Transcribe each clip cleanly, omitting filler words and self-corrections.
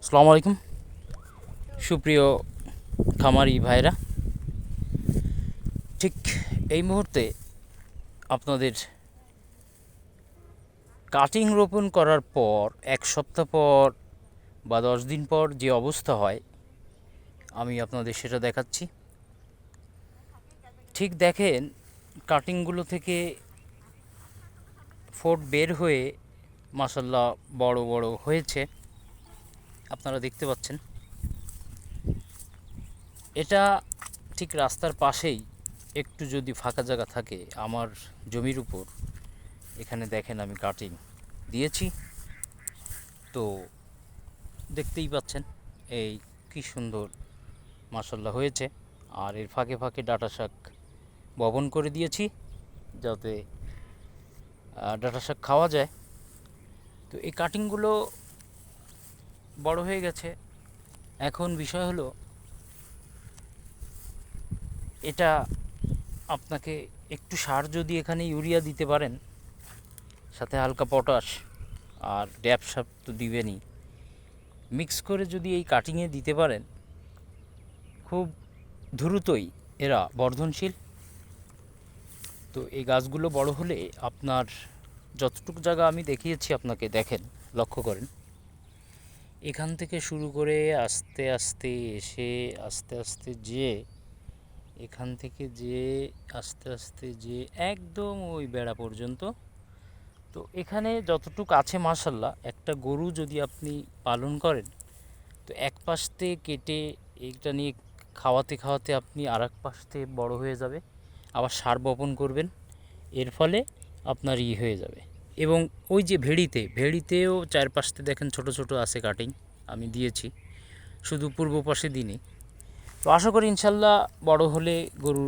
আসসালামু আলাইকুম সুপ্রিয় খামারি ভাইরা, ঠিক এই মুহূর্তে আপনাদের কাটিং রোপণ করার পর এক সপ্তাহ পর বা 10 দিন পর যে অবস্থা হয় আমি আপনাদের সেটা দেখাচ্ছি। ঠিক দেখেন, কাটিংগুলো থেকে ফোট বের হয়ে মাশাল্লাহ বড় বড় হয়েছে, আপনারা দেখতে পাচ্ছেন। এটা ঠিক রাস্তার পাশেই, একটু যদি ফাঁকা জায়গা থাকে আমার জমির উপর, এখানে দেখেন আমি কাটিং দিয়েছি। তো দেখতেই পাচ্ছেন এই কি সুন্দর মাশাল্লাহ হয়েছে। আর এর ফাঁকে ফাঁকে ডাঁটা শাক বপন করে দিয়েছি যাতে ডাঁটা শাক খাওয়া যায়। তো এই কাটিংগুলো বড় হয়ে গেছে। এখন বিষয় হলো, এটা আপনাকে একটু সার যদি এখানে ইউরিয়া দিতে পারেন, সাথে হালকা পটাশ আর ড্যাপ সার তো দিবেনই, মিক্স করে যদি এই কাটিংয়ে দিতে পারেন, খুব দ্রুতই এরা বর্ধনশীল। তো এই গাছগুলো বড় হলে আপনার যতটুকু জায়গা আমি দেখিয়েছি আপনাকে, দেখেন, লক্ষ্য করেন, এখান থেকে শুরু করে আস্তে আস্তে এসে আস্তে আস্তে যে এখান থেকে যে আস্তে আস্তে যে একদম ওই বেড়া পর্যন্ত। তো এখানে যতটুকু আছে মাশাল্লাহ, একটা গরু যদি আপনি পালন করেন, তো এক পাশ থেকে কেটে এইটা নিয়ে খাওয়াতে খাওয়াতে আপনি আর এক পাশ থেকে বড় হয়ে যাবে, আবার সার বপন করবেন, এর ফলে আপনার হয়ে যাবে। এবং ওই যে ভেড়িতেও চারপাশে দেখেন ছোট ছোট আছে কাটিং, আমি দিয়েছি, শুধু পূর্ব পাশে দিনই। তো আশা করি ইনশাল্লাহ বড় হলে গরু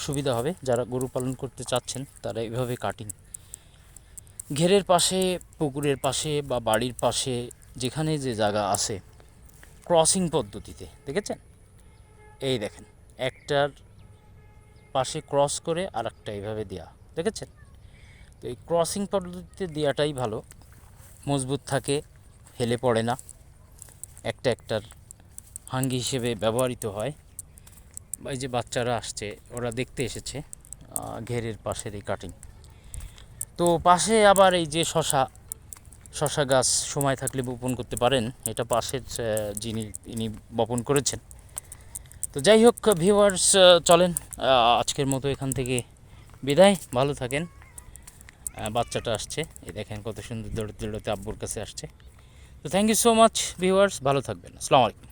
সুবিধা হবে। যারা গরু পালন করতে চাচ্ছেন তারা এইভাবে কাটিং ঘেরের পাশে, পুকুরের পাশে বা বাড়ির পাশে যেখানে যে জায়গা আছে, ক্রসিং পদ্ধতিতে দেখেছেন, এই দেখেন একটার পাশে ক্রস করে আর একটা এইভাবে দেওয়া, দেখেছেন। তো এই ক্রসিং পদ্ধতিতে দেওয়াটাই ভালো, মজবুত থাকে, হেলে পড়ে না, একটা একটার হাঙ্গি হিসেবে ব্যবহৃত হয়। এই যে বাচ্চারা আসছে, ওরা দেখতে এসেছে ঘেরের পাশের এই কাটিং। তো পাশে আবার এই যে শশা গাছ সময় থাকলে বপন করতে পারেন, এটা পাশের যিনি ইনি বপন করেছেন। তো যাই হোক ভিউয়ার্স, চলেন আজকের মতো এখান থেকে বিদায়, ভালো থাকেন। বাচ্চাটা আসছে, এই দেখেন কত সুন্দর দৌড়তে দৌড়তে আব্বুর কাছে আসছে। তো thank you so much viewers, ভালো থাকবেন, আসসালামু আলাইকুম।